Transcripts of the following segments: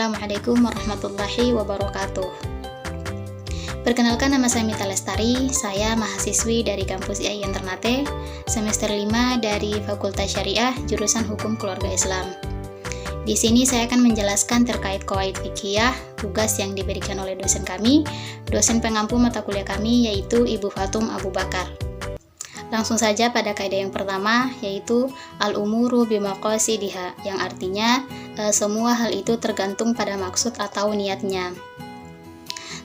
Assalamualaikum warahmatullahi wabarakatuh. Perkenalkan, nama saya Mita Lestari. Saya mahasiswi dari kampus IAIN Ternate, semester 5 dari Fakultas Syariah, jurusan Hukum Keluarga Islam. Di sini saya akan menjelaskan terkait qawaid fikih, tugas yang diberikan oleh dosen kami, dosen pengampu mata kuliah kami, yaitu Ibu Fatum Abu Bakar. Langsung saja pada kaidah yang pertama, yaitu al-umuru bimaqasidiha, yang artinya semua hal itu tergantung pada maksud atau niatnya.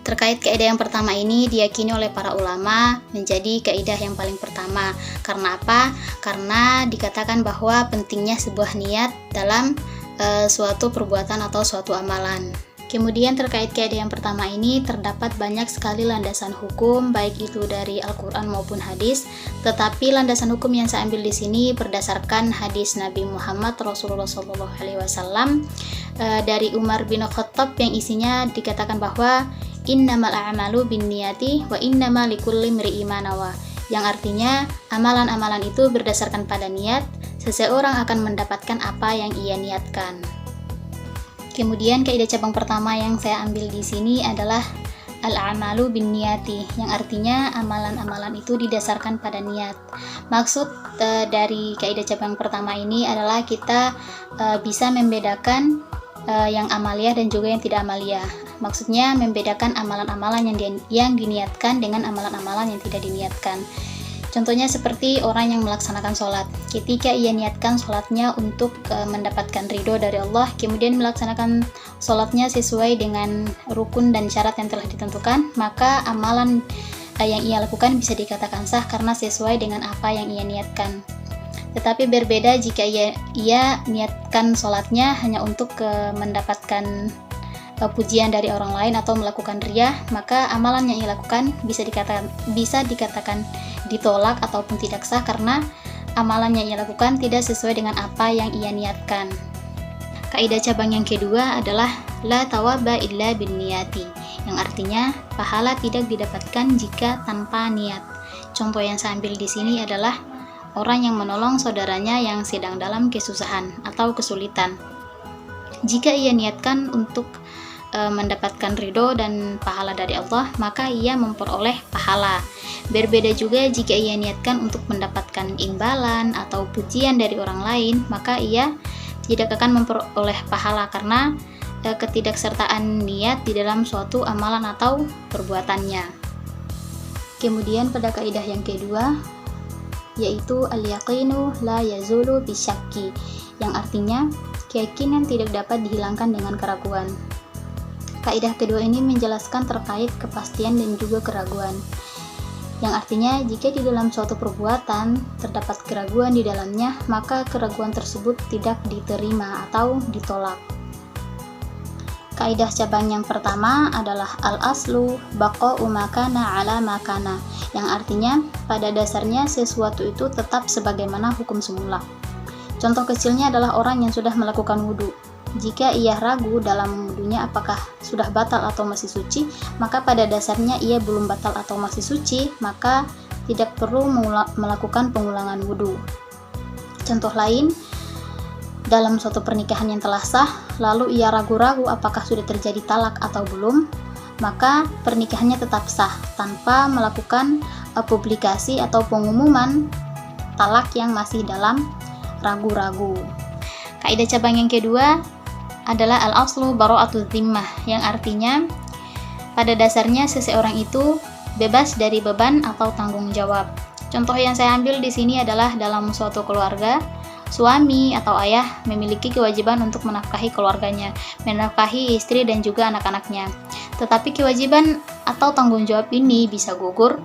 Terkait kaidah yang pertama ini diyakini oleh para ulama menjadi kaidah yang paling pertama. Karena apa? Karena dikatakan bahwa pentingnya sebuah niat dalam suatu perbuatan atau suatu amalan. Kemudian terkait kaidah yang pertama ini terdapat banyak sekali landasan hukum, baik itu dari Al-Quran maupun hadis. Tetapi landasan hukum yang saya ambil di sini berdasarkan hadis Nabi Muhammad Rasulullah SAW dari Umar bin Khattab, yang isinya dikatakan bahwa innamal a'malu binniyati wa innamal likulli imri'in ma nawa, yang artinya amalan-amalan itu berdasarkan pada niat, seseorang akan mendapatkan apa yang ia niatkan. Kemudian kaidah cabang pertama yang saya ambil di sini adalah al-a'malu binniyati, yang artinya amalan-amalan itu didasarkan pada niat. Maksud dari kaidah cabang pertama ini adalah kita bisa membedakan yang amaliyah dan juga yang tidak amaliyah. Maksudnya membedakan amalan-amalan yang diniatkan dengan amalan-amalan yang tidak diniatkan. Contohnya seperti orang yang melaksanakan sholat. Ketika ia niatkan sholatnya untuk mendapatkan ridho dari Allah, kemudian melaksanakan sholatnya sesuai dengan rukun dan syarat yang telah ditentukan, maka amalan yang ia lakukan bisa dikatakan sah karena sesuai dengan apa yang ia niatkan. Tetapi berbeda jika ia niatkan sholatnya hanya untuk mendapatkan pujian dari orang lain atau melakukan riyah, maka amalan yang ia lakukan bisa dikatakan ditolak ataupun tidak sah karena amalan yang ia lakukan tidak sesuai dengan apa yang ia niatkan. Kaidah cabang yang kedua adalah la thawaba illa binniyati, yang artinya pahala tidak didapatkan jika tanpa niat. Contoh yang saya ambil di sini adalah orang yang menolong saudaranya yang sedang dalam kesusahan atau kesulitan. Jika ia niatkan untuk mendapatkan ridho dan pahala dari Allah, maka ia memperoleh pahala. Berbeda juga jika ia niatkan untuk mendapatkan imbalan atau pujian dari orang lain, maka ia tidak akan memperoleh pahala karena ketidaksertaan niat di dalam suatu amalan atau perbuatannya. Kemudian pada kaidah yang kedua, yaitu al-yaqinu la yazulu bisyakki, yang artinya keyakinan tidak dapat dihilangkan dengan keraguan. Kaidah kedua ini menjelaskan terkait kepastian dan juga keraguan, yang artinya jika di dalam suatu perbuatan terdapat keraguan di dalamnya, maka keraguan tersebut tidak diterima atau ditolak. Kaidah cabang yang pertama adalah al-aslu baqa'u makana ala makana, yang artinya pada dasarnya sesuatu itu tetap sebagaimana hukum semula. Contoh kecilnya adalah orang yang sudah melakukan wudhu. Jika ia ragu dalam wudunya apakah sudah batal atau masih suci, maka pada dasarnya ia belum batal atau masih suci, maka tidak perlu melakukan pengulangan wudu. Contoh lain, dalam suatu pernikahan yang telah sah, lalu ia ragu-ragu apakah sudah terjadi talak atau belum, maka pernikahannya tetap sah tanpa melakukan publikasi atau pengumuman talak yang masih dalam ragu-ragu. Kaidah cabang yang kedua adalah al-aslu bara'atu dhimmah, yang artinya pada dasarnya seseorang itu bebas dari beban atau tanggung jawab. Contoh yang saya ambil di sini adalah dalam suatu keluarga, suami atau ayah memiliki kewajiban untuk menafkahi keluarganya, menafkahi istri dan juga anak-anaknya. Tetapi kewajiban atau tanggung jawab ini bisa gugur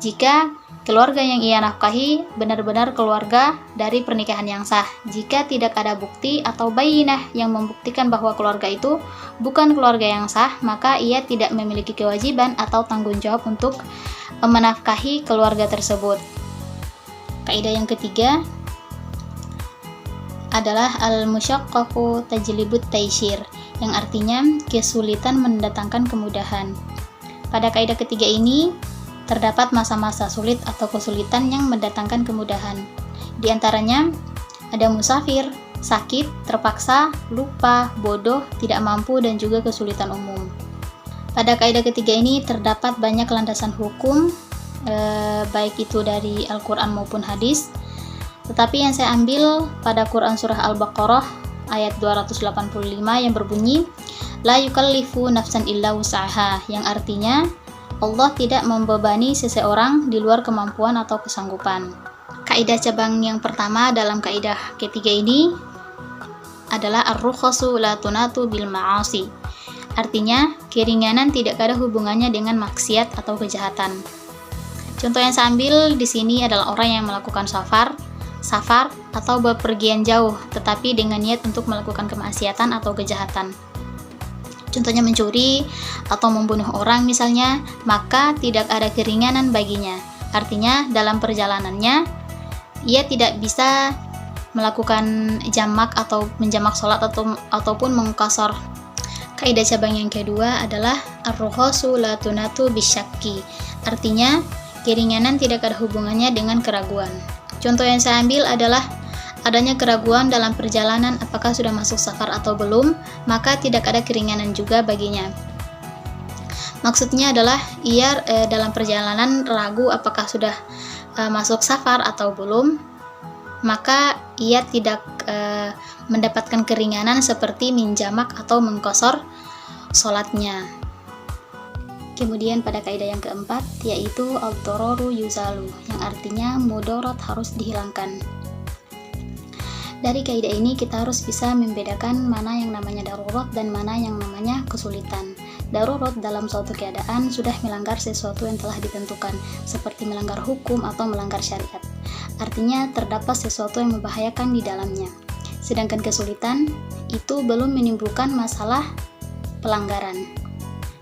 jika keluarga yang ia nafkahi benar-benar keluarga dari pernikahan yang sah. Jika tidak ada bukti atau bayinah yang membuktikan bahwa keluarga itu bukan keluarga yang sah, maka ia tidak memiliki kewajiban atau tanggung jawab untuk menafkahi keluarga tersebut. Kaidah yang ketiga adalah al-musyaqqaqu tajlibut taisir, yang artinya kesulitan mendatangkan kemudahan. Pada kaidah ketiga ini terdapat masa-masa sulit atau kesulitan yang mendatangkan kemudahan. Di antaranya ada musafir, sakit, terpaksa, lupa, bodoh, tidak mampu, dan juga kesulitan umum. Pada kaidah ketiga ini terdapat banyak landasan hukum, baik itu dari Al-Quran maupun hadis. Tetapi yang saya ambil pada Quran surah Al-Baqarah ayat 285 yang berbunyi, La yukallifu nafsan illa wus'aha, yang artinya Allah tidak membebani seseorang di luar kemampuan atau kesanggupan. Kaidah cabang yang pertama dalam kaidah ketiga ini adalah ar-rukhasu la tunatu bil ma'asi. Artinya, keringanan tidak ada hubungannya dengan maksiat atau kejahatan. Contoh yang saya ambil di sini adalah orang yang melakukan safar atau bepergian jauh, tetapi dengan niat untuk melakukan kemaksiatan atau kejahatan. Contohnya mencuri atau membunuh orang misalnya, maka tidak ada keringanan baginya. Artinya, dalam perjalanannya, ia tidak bisa melakukan jamak atau menjamak sholat ataupun mengqashar. Kaidah cabang yang kedua adalah ar-rukhasu la tunatu bisyakki. Artinya, keringanan tidak ada hubungannya dengan keraguan. Contoh yang saya ambil adalah adanya keraguan dalam perjalanan apakah sudah masuk safar atau belum, maka tidak ada keringanan juga baginya. Maksudnya adalah ia dalam perjalanan ragu apakah sudah masuk safar atau belum, maka ia tidak mendapatkan keringanan seperti menjamak atau mengqashar sholatnya. Kemudian pada kaidah yang keempat, yaitu ad-dararu yuzalu, yang artinya mudarat harus dihilangkan. Dari kaidah ini kita harus bisa membedakan mana yang namanya darurat dan mana yang namanya kesulitan. Darurat dalam suatu keadaan sudah melanggar sesuatu yang telah ditentukan, seperti melanggar hukum atau melanggar syariat. Artinya terdapat sesuatu yang membahayakan di dalamnya. Sedangkan kesulitan itu belum menimbulkan masalah pelanggaran.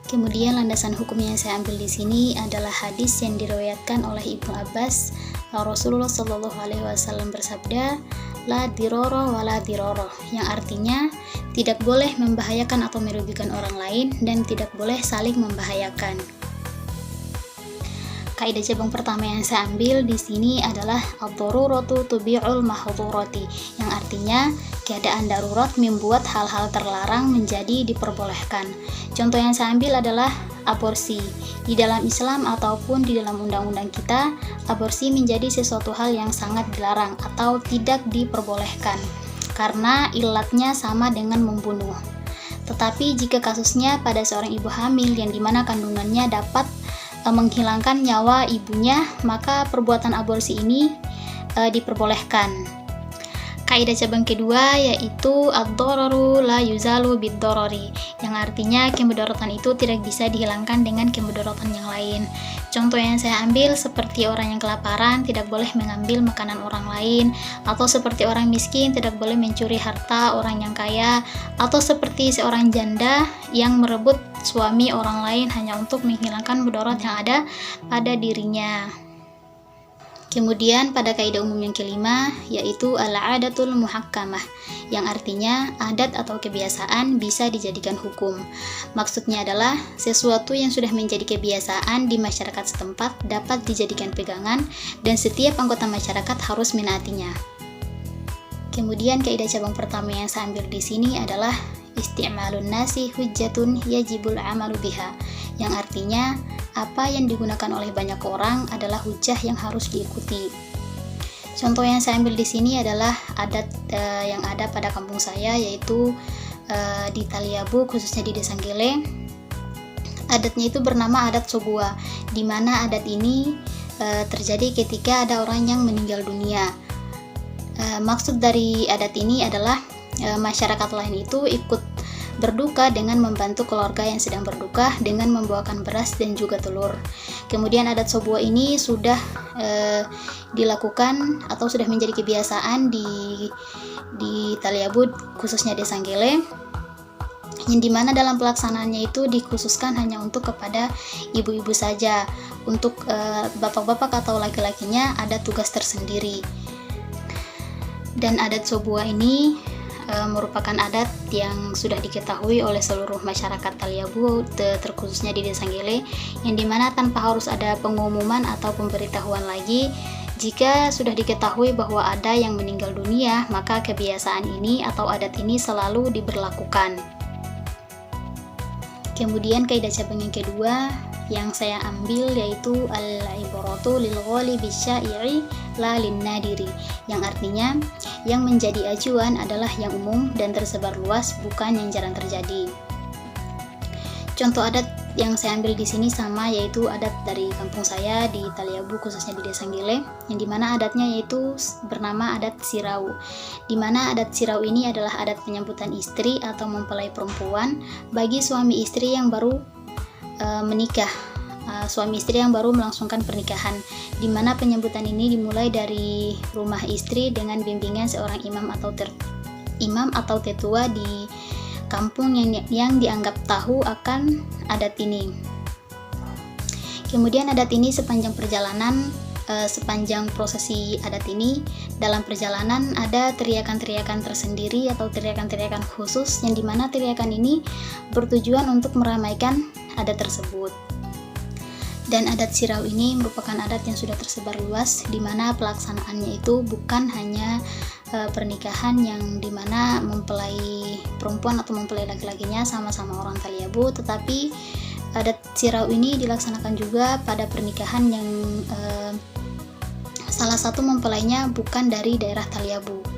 Kemudian landasan hukum yang saya ambil di sini adalah hadis yang diriwayatkan oleh Ibnu Abbas. Rasulullah Shallallahu Alaihi Wasallam bersabda, La diroro wala diroro, yang artinya tidak boleh membahayakan atau merugikan orang lain dan tidak boleh saling membahayakan. Kaidah cabang pertama yang saya ambil di sini adalah ad-daruratu tubi'ul mahdhurati, yang artinya keadaan darurat membuat hal-hal terlarang menjadi diperbolehkan. Contoh yang saya ambil adalah aborsi. Di dalam Islam ataupun di dalam undang-undang kita, aborsi menjadi sesuatu hal yang sangat dilarang atau tidak diperbolehkan karena ilatnya sama dengan membunuh. Tetapi jika kasusnya pada seorang ibu hamil yang dimana kandungannya dapat menghilangkan nyawa ibunya, maka perbuatan aborsi ini diperbolehkan. Kaidah cabang kedua yaitu ad-dararu la yuzalu bid-darari, yang artinya kemudaratan itu tidak bisa dihilangkan dengan kemudaratan yang lain. Contoh yang saya ambil seperti orang yang kelaparan tidak boleh mengambil makanan orang lain, atau seperti orang miskin tidak boleh mencuri harta orang yang kaya, atau seperti seorang janda yang merebut suami orang lain hanya untuk menghilangkan mudarat yang ada pada dirinya. Kemudian pada kaidah umum yang kelima yaitu al-'adatul muhakkamah, yang artinya adat atau kebiasaan bisa dijadikan hukum. Maksudnya adalah sesuatu yang sudah menjadi kebiasaan di masyarakat setempat dapat dijadikan pegangan dan setiap anggota masyarakat harus menaatinya. Kemudian kaidah cabang pertama yang saya ambil di sini adalah isti'malun nasi hujjatun yajibul amalu biha, yang artinya apa yang digunakan oleh banyak orang adalah hujjah yang harus diikuti. Contoh yang saya ambil di sini adalah adat yang ada pada kampung saya, yaitu di Taliabu, khususnya di Desa Gele. Adatnya itu bernama adat Sobua, di mana adat ini terjadi ketika ada orang yang meninggal dunia. Maksud dari adat ini adalah masyarakat lain itu ikut berduka dengan membantu keluarga yang sedang berduka dengan membawakan beras dan juga telur. Kemudian adat Sobua ini sudah dilakukan atau sudah menjadi kebiasaan di Taliabu, khususnya Desa Gele, yang dimana dalam pelaksanaannya itu dikhususkan hanya untuk kepada ibu-ibu saja. Untuk bapak-bapak atau laki-lakinya ada tugas tersendiri. Dan adat Sobua ini merupakan adat yang sudah diketahui oleh seluruh masyarakat Taliabu, terkhususnya di Desa Gele, yang dimana tanpa harus ada pengumuman atau pemberitahuan lagi, Jika sudah diketahui bahwa ada yang meninggal dunia, maka kebiasaan ini atau adat ini selalu diberlakukan. Kemudian kaidah cabang yang kedua yang saya ambil yaitu al-ibaratu lil ghalibi syai'i la lin nadiri, yang artinya yang menjadi acuan adalah yang umum dan tersebar luas, bukan yang jarang terjadi. Contoh adat yang saya ambil di sini sama, yaitu adat dari kampung saya di Taliabu, khususnya di Desa Nggele, yang dimana adatnya yaitu bernama adat sirau. Dimana adat sirau ini adalah adat penyambutan istri atau mempelai perempuan bagi suami istri yang baru menikah, suami istri yang baru melangsungkan pernikahan, dimana penyambutan ini dimulai dari rumah istri dengan bimbingan seorang imam atau tetua di kampung yang dianggap tahu akan adat ini. Kemudian adat ini sepanjang prosesi adat ini, dalam perjalanan ada teriakan-teriakan tersendiri atau teriakan-teriakan khusus, yang dimana teriakan ini bertujuan untuk meramaikan adat tersebut. Dan adat sirau ini merupakan adat yang sudah tersebar luas, di mana pelaksanaannya itu bukan hanya pernikahan yang dimana mempelai perempuan atau mempelai laki-lakinya sama-sama orang Taliabu, tetapi adat sirau ini dilaksanakan juga pada pernikahan yang salah satu mempelainya bukan dari daerah Taliabu.